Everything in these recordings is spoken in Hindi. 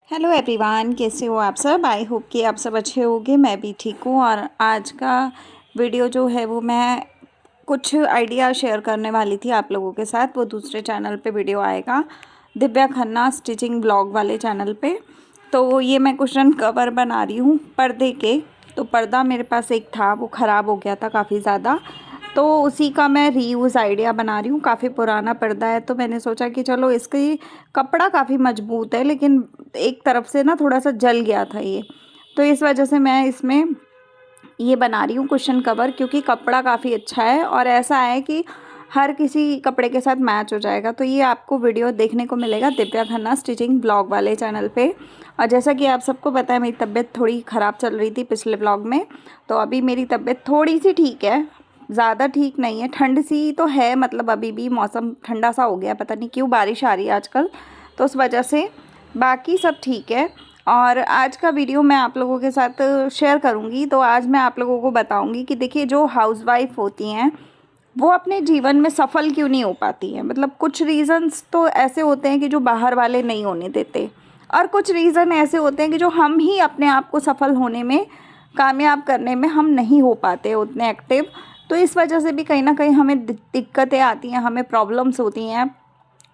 हेलो एवरीवन, कैसे हो आप सब। आई होप कि आप सब अच्छे होंगे। मैं भी ठीक हूँ। और आज का वीडियो जो है वो मैं कुछ आइडिया शेयर करने वाली थी आप लोगों के साथ। वो दूसरे चैनल पे वीडियो आएगा, दिव्या खन्ना स्टिचिंग ब्लॉग वाले चैनल पे। तो ये मैं कुशन कवर बना रही हूँ पर्दे के। तो पर्दा मेरे पास एक था, वो ख़राब हो गया था काफ़ी ज़्यादा, तो उसी का मैं रीयूज़ आइडिया बना रही हूँ। काफ़ी पुराना पर्दा है, तो मैंने सोचा कि चलो इसकी कपड़ा काफ़ी मजबूत है, लेकिन एक तरफ से ना थोड़ा सा जल गया था ये, तो इस वजह से मैं इसमें ये बना रही हूँ कुशन कवर। क्योंकि कपड़ा काफ़ी अच्छा है और ऐसा है कि हर किसी कपड़े के साथ मैच हो जाएगा। तो ये आपको वीडियो देखने को मिलेगा दिव्या खन्ना स्टिचिंग ब्लॉग वाले चैनल पे। और जैसा कि आप सबको पता है, मेरी तबीयत थोड़ी ख़राब चल रही थी पिछले ब्लॉग में, तो अभी मेरी तबीयत थोड़ी सी ठीक है, ज़्यादा ठीक नहीं है। ठंड सी तो है, मतलब अभी भी मौसम ठंडा सा हो गया, पता नहीं क्यों बारिश आ रही है आजकल, तो उस वजह से बाकी सब ठीक है। और आज का वीडियो मैं आप लोगों के साथ शेयर करूंगी। तो आज मैं आप लोगों को बताऊंगी कि देखिए, जो हाउसवाइफ होती हैं वो अपने जीवन में सफल क्यों नहीं हो पाती हैं। मतलब कुछ रीज़न्स तो ऐसे होते हैं कि जो बाहर वाले नहीं होने देते, और कुछ रीज़न ऐसे होते हैं कि जो हम ही अपने आप को सफल होने में, कामयाब करने में हम नहीं हो पाते उतने एक्टिव। तो इस वजह से भी कहीं ना कहीं हमें दिक्कतें आती हैं, हमें प्रॉब्लम्स होती हैं।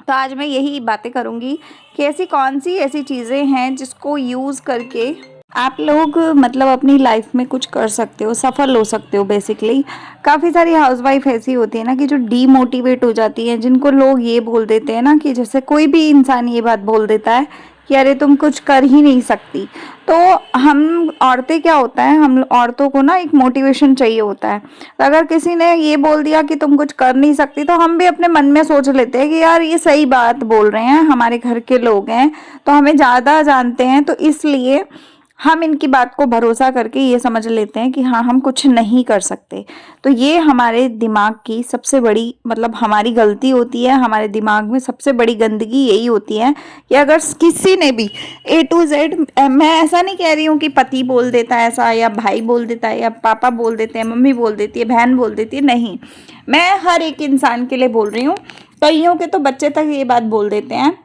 तो आज मैं यही बातें करूंगी कि ऐसी कौन सी ऐसी चीज़ें हैं जिसको यूज़ करके आप लोग मतलब अपनी लाइफ में कुछ कर सकते हो, सफल हो सकते हो। बेसिकली काफ़ी सारी हाउसवाइफ ऐसी होती है ना कि जो डीमोटिवेट हो जाती हैं, जिनको लोग ये बोल देते हैं ना कि जैसे कोई भी इंसान ये बात बोल देता है कि अरे तुम कुछ कर ही नहीं सकती। तो हम औरतें क्या होता है, हम औरतों को ना एक मोटिवेशन चाहिए होता है। तो अगर किसी ने ये बोल दिया कि तुम कुछ कर नहीं सकती, तो हम भी अपने मन में सोच लेते हैं कि यार ये सही बात बोल रहे हैं, हमारे घर के लोग हैं तो हमें ज़्यादा जानते हैं, तो इसलिए हम इनकी बात को भरोसा करके ये समझ लेते हैं कि हाँ हम कुछ नहीं कर सकते। तो ये हमारे दिमाग की सबसे बड़ी मतलब हमारी गलती होती है। हमारे दिमाग में सबसे बड़ी गंदगी यही होती है कि अगर किसी ने भी A to Z, मैं ऐसा नहीं कह रही हूँ कि पति बोल देता है ऐसा, या भाई बोल देता है, या पापा बोल देते हैं, मम्मी बोल देती है, बहन बोल देती है, नहीं, मैं हर एक इंसान के लिए बोल रही हूँ। कईयों के तो बच्चे तक ये बात बोल देते हैं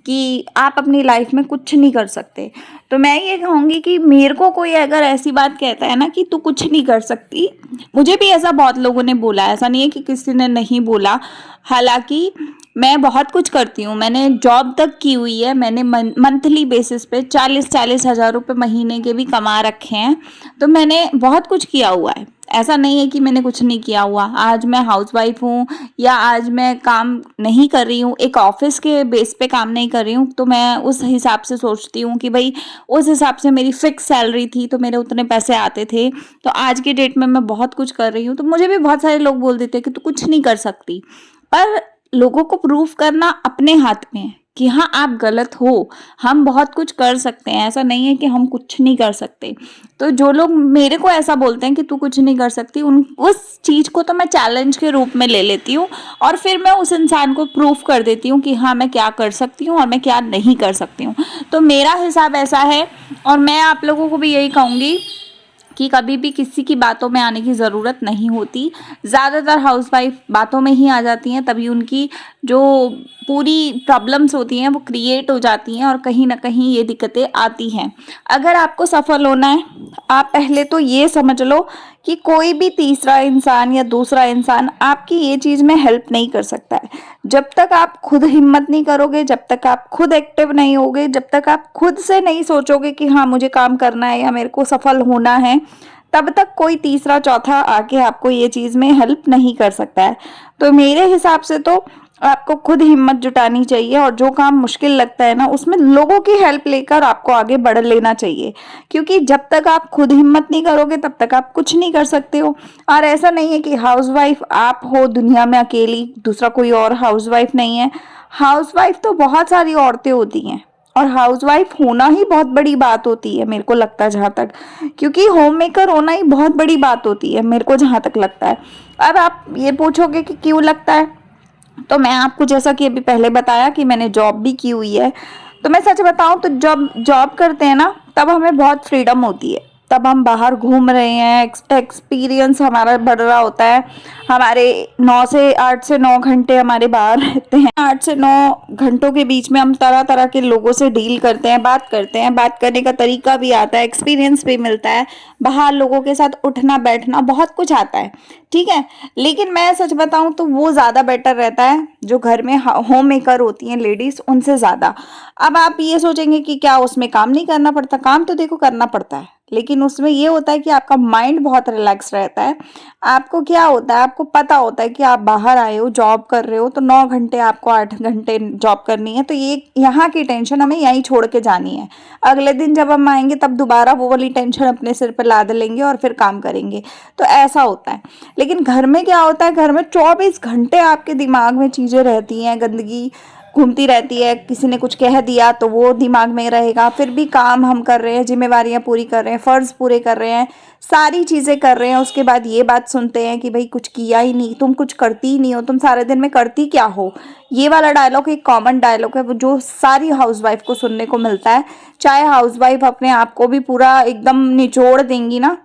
कि आप अपनी लाइफ में कुछ नहीं कर सकते। तो मैं ये कहूँगी कि मेरे को कोई अगर ऐसी बात कहता है ना कि तू कुछ नहीं कर सकती, मुझे भी ऐसा बहुत लोगों ने बोला, ऐसा नहीं है कि किसी ने नहीं बोला। हालांकि मैं बहुत कुछ करती हूँ, मैंने जॉब तक की हुई है, मैंने मंथली बेसिस पे 40-40 हज़ार रुपये महीने के भी कमा रखे हैं। तो मैंने बहुत कुछ किया हुआ है, ऐसा नहीं है कि मैंने कुछ नहीं किया हुआ। आज मैं हाउसवाइफ हूँ या आज मैं काम नहीं कर रही हूँ, एक ऑफिस के बेस पे काम नहीं कर रही हूँ, तो मैं उस हिसाब से सोचती हूँ कि भाई उस हिसाब से मेरी फिक्स सैलरी थी तो मेरे उतने पैसे आते थे। तो आज की डेट में मैं बहुत कुछ कर रही हूँ, तो मुझे भी बहुत सारे लोग बोल देते हैं कि तू कुछ नहीं कर सकती। पर लोगों को प्रूव करना अपने हाथ में है कि हाँ आप गलत हो, हम बहुत कुछ कर सकते हैं, ऐसा नहीं है कि हम कुछ नहीं कर सकते। तो जो लोग मेरे को ऐसा बोलते हैं कि तू कुछ नहीं कर सकती, उन उस चीज़ को तो मैं चैलेंज के रूप में ले लेती हूँ, और फिर मैं उस इंसान को प्रूफ कर देती हूँ कि हाँ मैं क्या कर सकती हूँ और मैं क्या नहीं कर सकती हूँ। तो मेरा हिसाब ऐसा है, और मैं आप लोगों को भी यही कहूँगी कि कभी भी किसी की बातों में आने की ज़रूरत नहीं होती। ज़्यादातर हाउसवाइफ बातों में ही आ जाती हैं, तभी उनकी जो पूरी प्रॉब्लम्स होती हैं वो क्रिएट हो जाती हैं और कहीं ना कहीं ये दिक्कतें आती हैं। अगर आपको सफल होना है, आप पहले तो ये समझ लो कि कोई भी तीसरा इंसान या दूसरा इंसान आपकी ये चीज़ में हेल्प नहीं कर सकता है। जब तक आप खुद हिम्मत नहीं करोगे, जब तक आप खुद एक्टिव नहीं होगे, जब तक आप खुद से नहीं सोचोगे कि हाँ मुझे काम करना है या मेरे को सफल होना है, तब तक कोई तीसरा चौथा आके आपको ये चीज़ में हेल्प नहीं कर सकता है। तो मेरे हिसाब से तो आपको खुद हिम्मत जुटानी चाहिए, और जो काम मुश्किल लगता है ना उसमें लोगों की हेल्प लेकर आपको आगे बढ़ लेना चाहिए। क्योंकि जब तक आप खुद हिम्मत नहीं करोगे तब तक आप कुछ नहीं कर सकते हो। और ऐसा नहीं है कि हाउसवाइफ आप हो दुनिया में अकेली, दूसरा कोई और हाउसवाइफ नहीं है। हाउसवाइफ तो बहुत सारी औरतें होती हैं, और हाउसवाइफ होना ही बहुत बड़ी बात होती है मेरे को लगता है, जहाँ तक, क्योंकि होम मेकर होना ही बहुत बड़ी बात होती है मेरे को जहाँ तक लगता है। अब आप ये पूछोगे कि क्यों लगता है, तो मैं आपको जैसा कि अभी पहले बताया कि मैंने जॉब भी की हुई है। तो मैं सच बताऊं तो जब जॉब करते हैं ना तब हमें बहुत फ्रीडम होती है। तब हम बाहर घूम रहे हैं, एक्सपीरियंस हमारा बढ़ रहा होता है। हमारे 8 से 9 घंटे हमारे बाहर रहते हैं। 8 से 9 घंटों के बीच में हम तरह तरह के लोगों से डील करते हैं, बात करते हैं, बात करने का तरीका भी आता है, एक्सपीरियंस भी मिलता है, बाहर लोगों के साथ उठना बैठना बहुत कुछ आता है, ठीक है। लेकिन मैं सच बताऊं तो वो ज़्यादा बेटर रहता है जो घर में होम मेकर होती हैं लेडीज़, उनसे ज़्यादा। अब आप ये सोचेंगे कि क्या उसमें काम नहीं करना पड़ता, काम तो देखो करना पड़ता है, लेकिन उसमें ये होता है कि आपका माइंड बहुत रिलैक्स रहता है। आपको क्या होता है, आपको पता होता है कि आप बाहर आए हो, जॉब कर रहे हो, तो 9 घंटे आपको 8 घंटे जॉब करनी है, तो ये यहाँ की टेंशन हमें यहीं छोड़ के जानी है। अगले दिन जब हम आएंगे तब दोबारा वो वाली टेंशन अपने सिर पर लाद लेंगे और फिर काम करेंगे, तो ऐसा होता है। लेकिन घर में क्या होता है, घर में 24 घंटे आपके दिमाग में चीज़ें रहती हैं, गंदगी घूमती रहती है, किसी ने कुछ कह दिया तो वो दिमाग में रहेगा, फिर भी काम हम कर रहे हैं, जिम्मेवारियां पूरी कर रहे हैं, फ़र्ज़ पूरे कर रहे हैं, सारी चीज़ें कर रहे हैं, उसके बाद ये बात सुनते हैं कि भाई कुछ किया ही नहीं, तुम कुछ करती ही नहीं हो, तुम सारे दिन में करती क्या हो। ये वाला डायलॉग एक कॉमन डायलॉग है, वो जो सारी हाउसवाइफ को सुनने को मिलता है। चाहे हाउसवाइफ अपने आप को भी पूरा एकदम निचोड़ देंगी ना,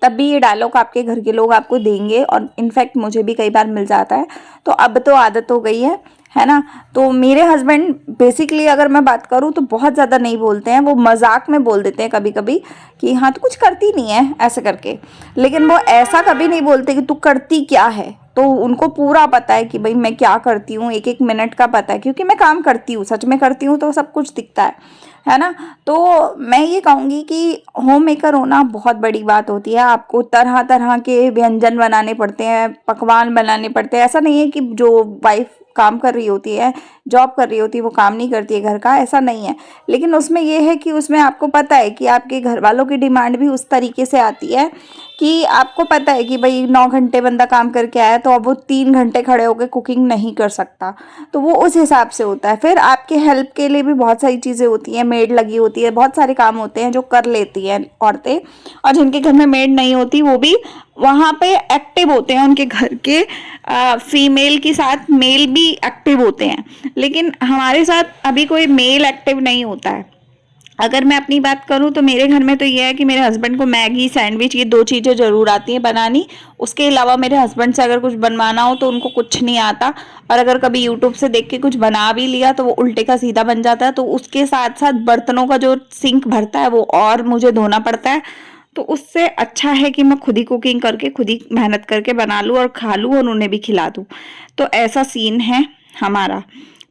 तब भी ये डायलॉग आपके घर के लोग आपको देंगे, और इनफैक्ट मुझे भी कई बार मिल जाता है। तो अब तो आदत हो गई है ना। तो मेरे हस्बैंड बेसिकली अगर मैं बात करूँ तो बहुत ज़्यादा नहीं बोलते हैं, वो मजाक में बोल देते हैं कभी कभी कि हाँ तो कुछ करती नहीं है ऐसे करके, लेकिन वो ऐसा कभी नहीं बोलते कि तू करती क्या है। तो उनको पूरा पता है कि भाई मैं क्या करती हूँ, एक एक मिनट का पता है, क्योंकि मैं काम करती हूँ, सच में करती हूँ, तो सब कुछ दिखता है ना। तो मैं ये कहूँगी कि होम मेकर होना बहुत बड़ी बात होती है। आपको तरह तरह के व्यंजन बनाने पड़ते हैं, पकवान बनाने पड़ते हैं। ऐसा नहीं है कि जो वाइफ काम कर रही होती है, जॉब कर रही होती है, वो काम नहीं करती है घर का, ऐसा नहीं है। लेकिन उसमें ये है कि उसमें आपको पता है कि आपके घर वालों की डिमांड भी उस तरीके से आती है कि आपको पता है कि भाई 9 घंटे बंदा काम करके आया, तो अब वो 3 घंटे खड़े होकर कुकिंग नहीं कर सकता, तो वो उस हिसाब से होता है। फिर आपके हेल्प के लिए भी बहुत सारी चीज़ें होती हैं, मेड लगी होती है, बहुत सारे काम होते हैं जो कर लेती हैं औरतें। और जिनके घर में मेड नहीं होती वो भी वहाँ पे एक्टिव होते हैं, उनके घर के फीमेल के साथ मेल भी एक्टिव होते हैं। लेकिन हमारे साथ अभी कोई मेल एक्टिव नहीं होता है। अगर मैं अपनी बात करूं तो मेरे घर में तो ये है कि मेरे हस्बैंड को मैगी, सैंडविच, ये 2 चीज़ें ज़रूर आती हैं बनानी। उसके अलावा मेरे हस्बैंड से अगर कुछ बनवाना हो तो उनको कुछ नहीं आता, और अगर कभी यूट्यूब से देख के कुछ बना भी लिया तो वो उल्टे का सीधा बन जाता है। तो उसके साथ साथ बर्तनों का जो सिंक भरता है वो और मुझे धोना पड़ता है। तो उससे अच्छा है कि मैं खुद ही कुकिंग करके, खुद ही मेहनत करके बना लूँ और खा लूँ और उन्हें भी खिला दूँ। तो ऐसा सीन है हमारा।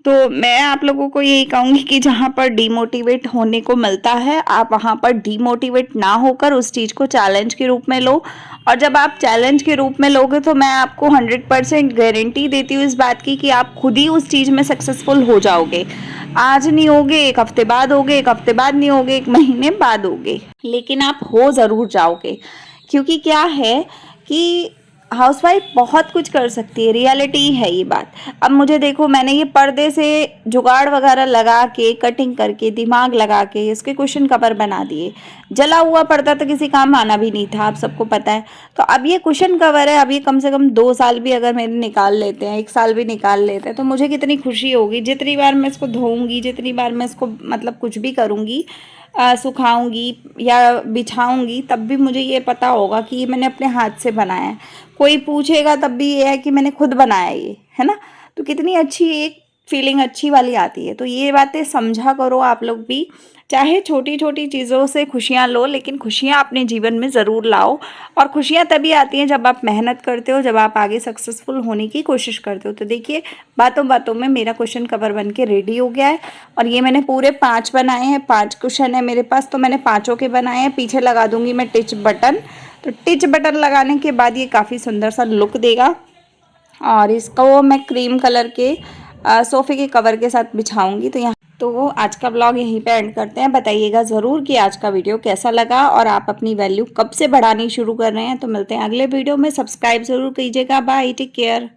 तो मैं आप लोगों को यही कहूँगी कि जहाँ पर डीमोटिवेट होने को मिलता है, आप वहाँ पर डीमोटिवेट ना होकर उस चीज़ को चैलेंज के रूप में लो। और जब आप चैलेंज के रूप में लोगे तो मैं आपको 100% गारंटी देती हूँ इस बात की कि आप खुद ही उस चीज़ में सक्सेसफुल हो जाओगे। आज नहीं होगे, 1 हफ्ते बाद होगे, 1 हफ्ते बाद नहीं होगे, 1 महीने बाद होगे, लेकिन आप हो ज़रूर जाओगे। क्योंकि क्या है कि हाउसवाइफ बहुत कुछ कर सकती है, रियलिटी है ये बात। अब मुझे देखो, मैंने ये पर्दे से जुगाड़ वगैरह लगा के, कटिंग करके, दिमाग लगा के इसके कुशन कवर बना दिए। जला हुआ पर्दा तो किसी काम आना भी नहीं था, आप सबको पता है। तो अब ये कुशन कवर है, अब ये कम से कम 2 साल भी अगर मेरे निकाल लेते हैं, 1 साल भी निकाल लेते हैं, तो मुझे कितनी खुशी होगी। जितनी बार मैं इसको धोऊंगी, जितनी बार मैं इसको मतलब कुछ भी करूँगी, सुखाऊंगी या बिछाऊंगी, तब भी मुझे ये पता होगा कि ये मैंने अपने हाथ से बनाया है। कोई पूछेगा तब भी ये है कि मैंने खुद बनाया ये, है ना। तो कितनी अच्छी एक फीलिंग अच्छी वाली आती है। तो ये बातें समझा करो आप लोग भी, चाहे छोटी छोटी चीज़ों से खुशियाँ लो, लेकिन खुशियाँ अपने जीवन में ज़रूर लाओ। और खुशियाँ तभी आती हैं जब आप मेहनत करते हो, जब आप आगे सक्सेसफुल होने की कोशिश करते हो। तो देखिए, बातों बातों में मेरा क्वेश्चन कवर बन के रेडी हो गया है। और ये मैंने पूरे 5 बनाए हैं, 5 क्वेश्चन है मेरे पास, तो मैंने 5 के बनाए हैं। पीछे लगा दूंगी मैं टिच बटन। तो टिच बटन लगाने के बाद ये काफ़ी सुंदर सा लुक देगा। और इसको मैं क्रीम कलर के सोफ़े के कवर के साथ बिछाऊंगी। तो आज का ब्लॉग यहीं पे एंड करते हैं। बताइएगा ज़रूर कि आज का वीडियो कैसा लगा और आप अपनी वैल्यू कब से बढ़ानी शुरू कर रहे हैं। तो मिलते हैं अगले वीडियो में, सब्सक्राइब ज़रूर कीजिएगा। Bye, take care.